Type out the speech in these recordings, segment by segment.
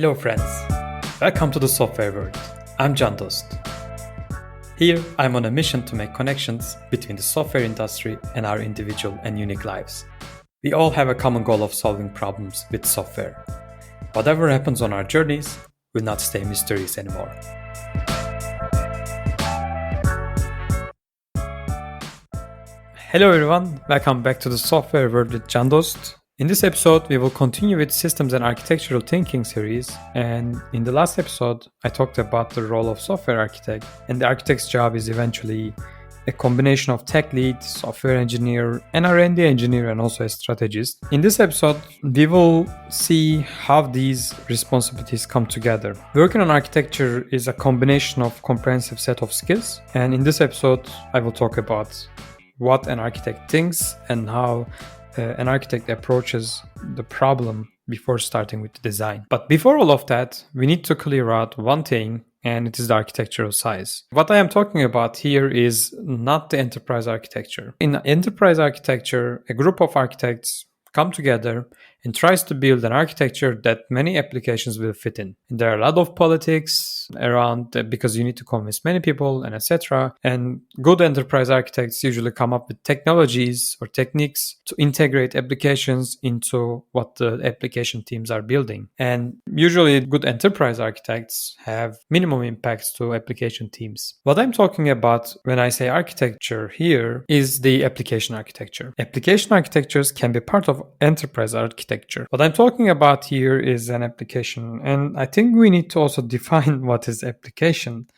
Hello friends, welcome to the software world. I'm Can Dost. Here I'm on a mission to make connections between the software industry and our individual and unique lives. We all have a common goal of solving problems with software. Whatever happens on our journeys will not stay mysterious anymore. Hello everyone, welcome back to the software world with Can Dost. In this episode, we will continue with systems and architectural thinking series. And in the last episode, I talked about the role of software architect. And the architect's job is eventually a combination of tech lead, software engineer, and R&D engineer, and also a strategist. In this episode, we will see how these responsibilities come together. Working on architecture is a combination of comprehensive set of skills. And in this episode, I will talk about what an architect thinks and how an architect approaches the problem before starting with the design. But before all of that, we need to clear out one thing, and it is the architectural size. What I am talking about here is not the enterprise architecture. In enterprise architecture, a group of architects come together and tries to build an architecture that many applications will fit in. And there are a lot of politics around because you need to convince many people and etc. And good enterprise architects usually come up with technologies or techniques to integrate applications into what the application teams are building. And usually good enterprise architects have minimum impacts to application teams. What I'm talking about when I say architecture here is the application architecture. Application architectures can be part of enterprise architecture. What I'm talking about here is an application, and I think we need to also define what is application,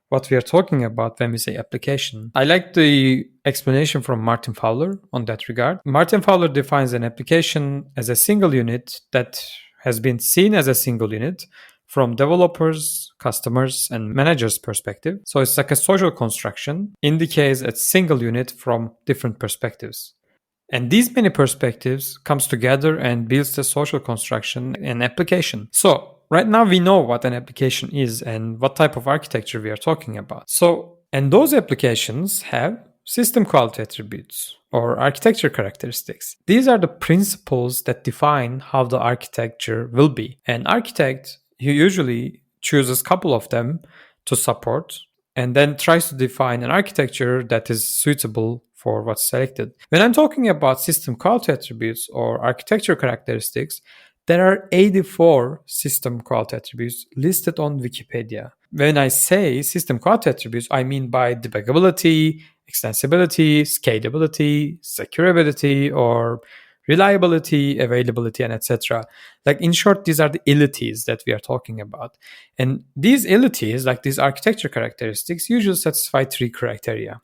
what we are talking about when we say application. I like the explanation from Martin Fowler on that regard. Martin Fowler defines an application as a single unit that has been seen as a single unit from developers, customers, and managers' perspective. So it's like a social construction, indicates a single unit from different perspectives. And these many perspectives comes together and builds the social construction and application. So right now we know what an application is and what type of architecture we are talking about. And those applications have system quality attributes or architecture characteristics. These are the principles that define how the architecture will be. An architect, he usually chooses a couple of them to support and then tries to define an architecture that is suitable for what's selected. When I'm talking about system quality attributes or architecture characteristics, there are 84 system quality attributes listed on Wikipedia. When I say system quality attributes, I mean by debuggability, extensibility, scalability, securability, or reliability, availability, and etc. Like in short, these are the entities that we are talking about. And these entities, like these architecture characteristics, usually satisfy three criteria.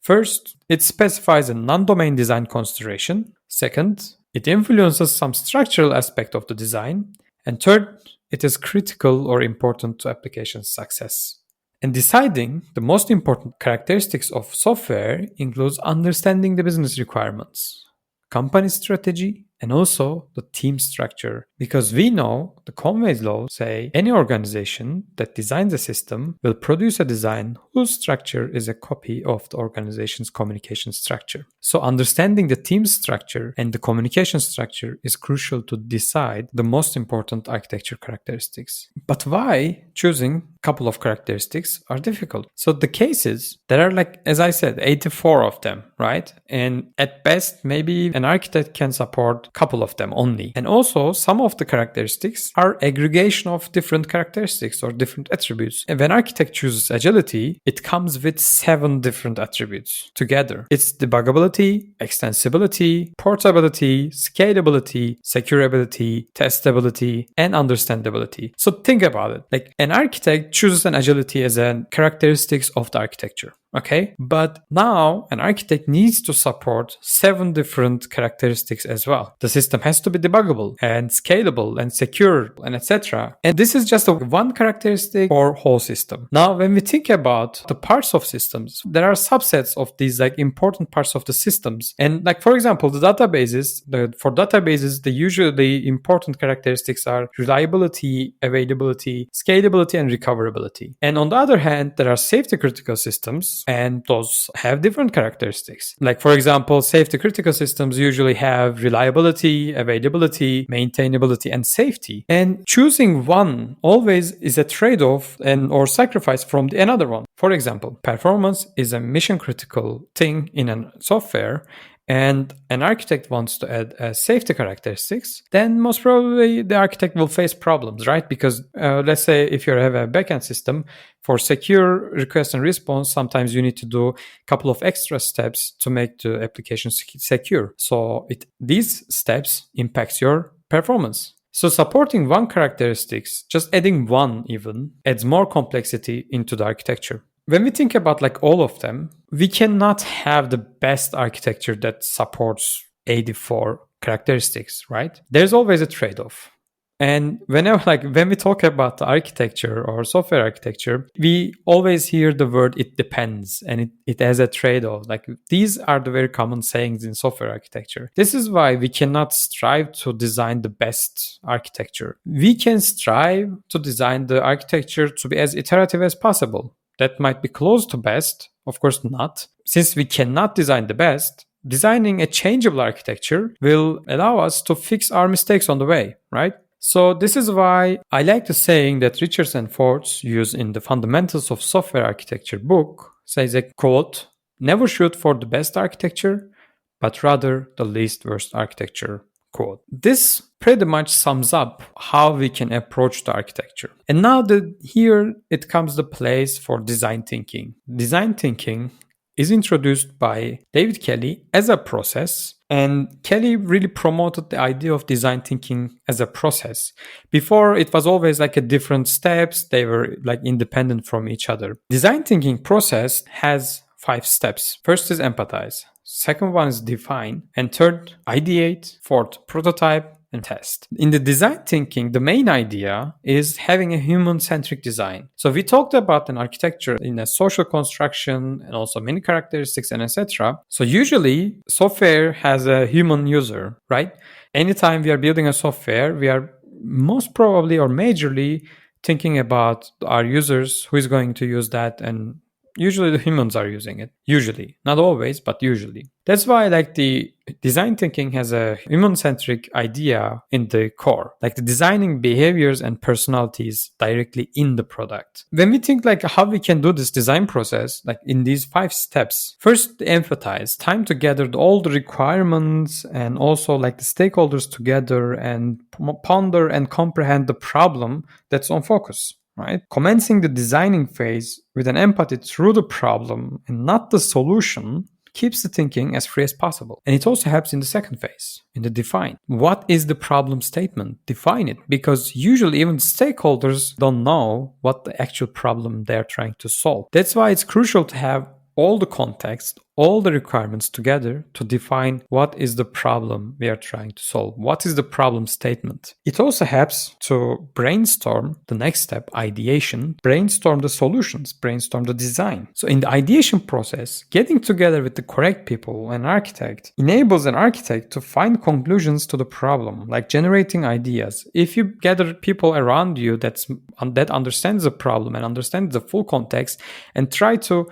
First, it specifies a non-domain design consideration. Second, it influences some structural aspect of the design. And third, it is critical or important to application success. And deciding the most important characteristics of software includes understanding the business requirements, company strategy, and also the team structure. Because we know the Conway's law say any organization that designs a system will produce a design whose structure is a copy of the organization's communication structure. So understanding the team structure and the communication structure is crucial to decide the most important architecture characteristics. But why choosing a couple of characteristics are difficult? So the cases, there are like, as I said, 84 of them, right? And at best, maybe an architect can support a couple of them only. And also some of the characteristics are aggregation of different characteristics or different attributes. And when architect chooses agility, it comes with 7 different attributes together. It's debuggability, extensibility, portability, scalability, securability, testability, and understandability. So think about it. Like an architect chooses an agility as a characteristics of the architecture. Okay, but now an architect needs to support 7 different characteristics as well. The system has to be debuggable and scalable and secure and etc. And this is just one characteristic for whole system. Now, when we think about the parts of systems, there are subsets of these like important parts of the systems. And like, for example, the databases, for databases, the usually important characteristics are reliability, availability, scalability, and recoverability. And on the other hand, there are safety critical systems and those have different characteristics. Like, for example, safety critical systems usually have reliability, availability, maintainability, and safety. And choosing one always is a trade-off and or sacrifice from the another one. For example, performance is a mission critical thing in a software, and an architect wants to add safety characteristics, then most probably the architect will face problems, right? Because let's say if you have a backend system for secure request and response, sometimes you need to do a couple of extra steps to make the application secure. So these steps impacts your performance. So supporting one characteristics, just adding one even, adds more complexity into the architecture. When we think about like all of them, we cannot have the best architecture that supports 84 characteristics, right? There's always a trade-off. And when we talk about the architecture or software architecture, we always hear the word "it depends" and it has a trade-off. Like these are the very common sayings in software architecture. This is why we cannot strive to design the best architecture. We can strive to design the architecture to be as iterative as possible. That might be close to best, of course not. Since we cannot design the best, designing a changeable architecture will allow us to fix our mistakes on the way, right? So this is why I like the saying that Richards and Fords use in the Fundamentals of Software Architecture book, says a quote, "Never shoot for the best architecture, but rather the least worst architecture." Quote. This pretty much sums up how we can approach the architecture. And now here it comes the place for design thinking. Design thinking is introduced by David Kelly as a process, and Kelly really promoted the idea of design thinking as a process. Before, it was always like a different steps, they were like independent from each other. Design thinking process has 5 steps. First is empathize. Second one is define. And third, ideate. Fourth, prototype. And test. In the design thinking, the main idea is having a human-centric design. So we talked about an architecture in a social construction and also many characteristics and etc. So usually software has a human user, right? Anytime we are building a software, we are most probably or majorly thinking about our users, who is going to use that, and usually the humans are using it. Usually. Not always, but usually. That's why like the design thinking has a human-centric idea in the core. Like the designing behaviors and personalities directly in the product. When we think like how we can do this design process, like in these 5 steps, first empathize, time to gather all the requirements and also like the stakeholders together and ponder and comprehend the problem that's on focus. Right? Commencing the designing phase with an empathy through the problem and not the solution keeps the thinking as free as possible. And it also helps in the second phase, in the define. What is the problem statement? Define it, because usually even stakeholders don't know what the actual problem they're trying to solve. That's why it's crucial to have all the context, all the requirements together to define what is the problem we are trying to solve. What is the problem statement? It also helps to brainstorm the next step, ideation, brainstorm the solutions, brainstorm the design. So in the ideation process, getting together with the correct people, an architect, enables an architect to find conclusions to the problem, like generating ideas. If you gather people around you that understands the problem and understands the full context and try to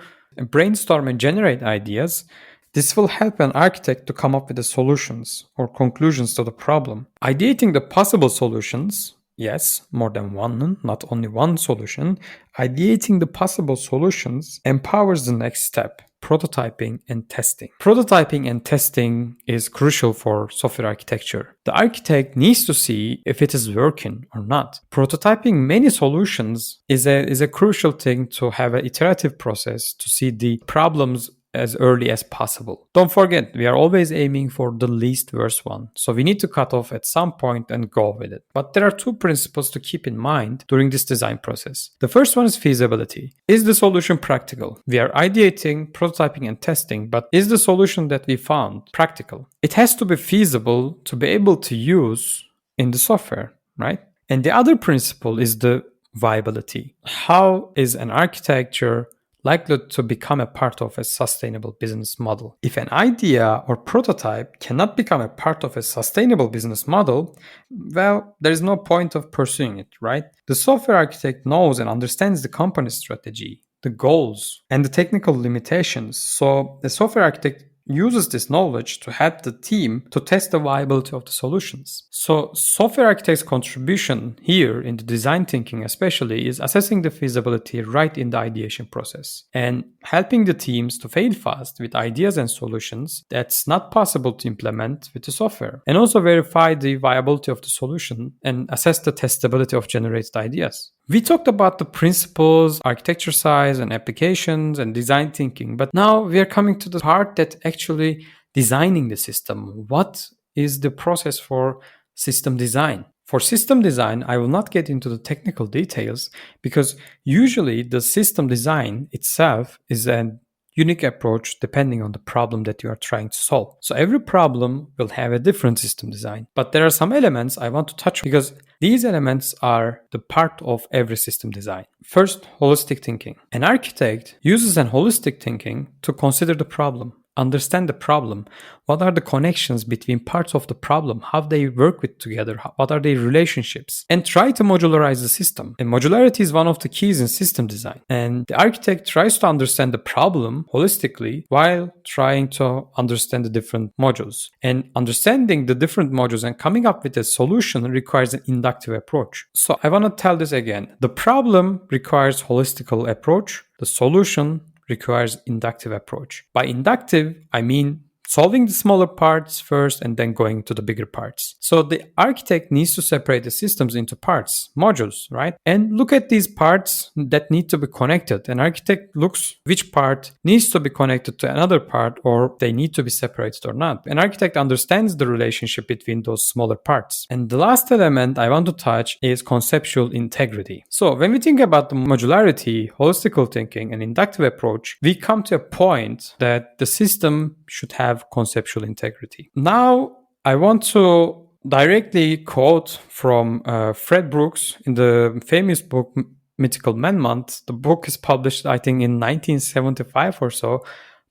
brainstorm and generate ideas, this will help an architect to come up with the solutions or conclusions to the problem. Ideating the possible solutions, yes, more than one, not only one solution, ideating the possible solutions empowers the next step, prototyping and testing. Prototyping and testing is crucial for software architecture. The architect needs to see if it is working or not. Prototyping many solutions is a crucial thing to have an iterative process to see the problems as early as possible. Don't forget, we are always aiming for the least worst one. So we need to cut off at some point and go with it. But there are 2 principles to keep in mind during this design process. The first one is feasibility. Is the solution practical? We are ideating, prototyping, and testing, but is the solution that we found practical? It has to be feasible to be able to use in the software, right? And the other principle is the viability. How is an architecture likely to become a part of a sustainable business model? If an idea or prototype cannot become a part of a sustainable business model, well, there is no point of pursuing it, right? The software architect knows and understands the company's strategy, the goals, and the technical limitations. So the software architect uses this knowledge to help the team to test the viability of the solutions. So software architect's contribution here in the design thinking especially is assessing the feasibility right in the ideation process and helping the teams to fail fast with ideas and solutions that's not possible to implement with the software, and also verify the viability of the solution and assess the testability of generated ideas. We talked about the principles, architecture size, and applications and design thinking, but now we are coming to the part that actually designing the system. What is the process for system design? For system design, I will not get into the technical details because usually the system design itself is an unique approach depending on the problem that you are trying to solve. So every problem will have a different system design. But there are some elements I want to touch on because these elements are the part of every system design. First, holistic thinking. An architect uses an holistic thinking to consider the problem, understand the problem, what are the connections between parts of the problem, how they work with together, what are their relationships, and try to modularize the system. And modularity is one of the keys in system design. And the architect tries to understand the problem holistically while trying to understand the different modules. And understanding the different modules and coming up with a solution requires an inductive approach. So I want to tell this again. The problem requires holistical approach. The solution requires inductive approach. By inductive, I mean solving the smaller parts first and then going to the bigger parts. So the architect needs to separate the systems into parts, modules, right? And look at these parts that need to be connected. An architect looks which part needs to be connected to another part or they need to be separated or not. An architect understands the relationship between those smaller parts. And the last element I want to touch is conceptual integrity. So when we think about the modularity, holistical thinking, and inductive approach, we come to a point that the system should have conceptual integrity. Now, I want to directly quote from Fred Brooks in the famous book Mythical Man Month. The book is published, I think, in 1975 or so,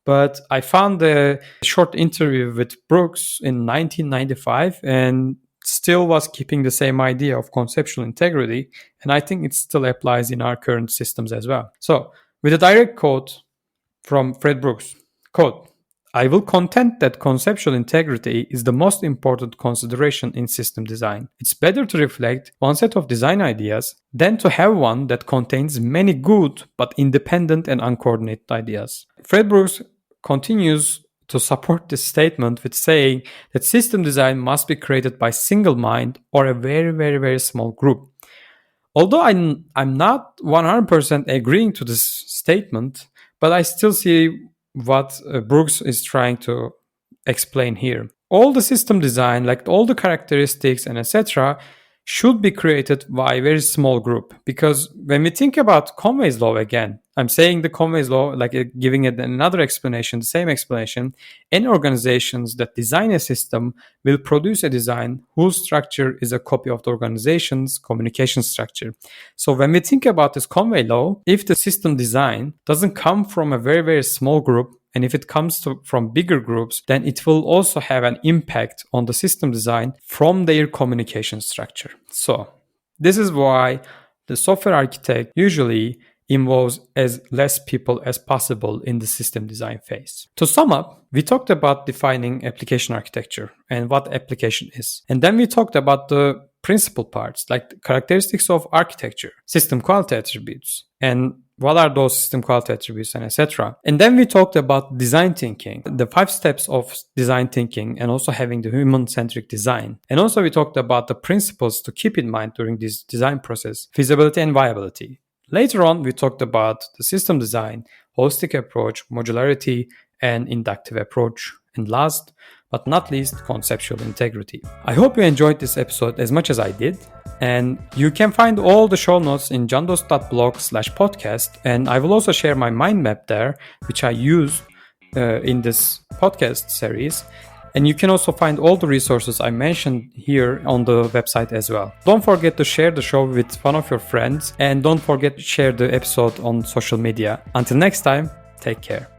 but I found a short interview with Brooks in 1995 and still was keeping the same idea of conceptual integrity, and I think it still applies in our current systems as well. So, with a direct quote from Fred Brooks, quote, "I will contend that conceptual integrity is the most important consideration in system design. It's better to reflect one set of design ideas than to have one that contains many good but independent and uncoordinated ideas." Fred Brooks continues to support this statement with saying that system design must be created by single mind or a very, very, very small group. Although I'm not 100% agreeing to this statement, but I still see what Brooks is trying to explain here. All the system design, like all the characteristics and etc., should be created by a very small group. Because when we think about Conway's law again, I'm saying the Conway's law, like giving it another explanation, the same explanation, any organizations that design a system will produce a design whose structure is a copy of the organization's communication structure. So when we think about this Conway law, if the system design doesn't come from a very, very small group, and if it comes from bigger groups, then it will also have an impact on the system design from their communication structure. So this is why the software architect usually involves as less people as possible in the system design phase. To sum up, we talked about defining application architecture and what application is. And then we talked about the principal parts, like the characteristics of architecture, system quality attributes, and what are those system quality attributes, and etc. And then we talked about design thinking, the 5 steps of design thinking, and also having the human-centric design. And also we talked about the principles to keep in mind during this design process, feasibility and viability. Later on, we talked about the system design, holistic approach, modularity, and inductive approach. And last but not least, conceptual integrity. I hope you enjoyed this episode as much as I did. And you can find all the show notes in jandos.blog/podcast. And I will also share my mind map there, which I use in this podcast series. And you can also find all the resources I mentioned here on the website as well. Don't forget to share the show with one of your friends. And don't forget to share the episode on social media. Until next time, take care.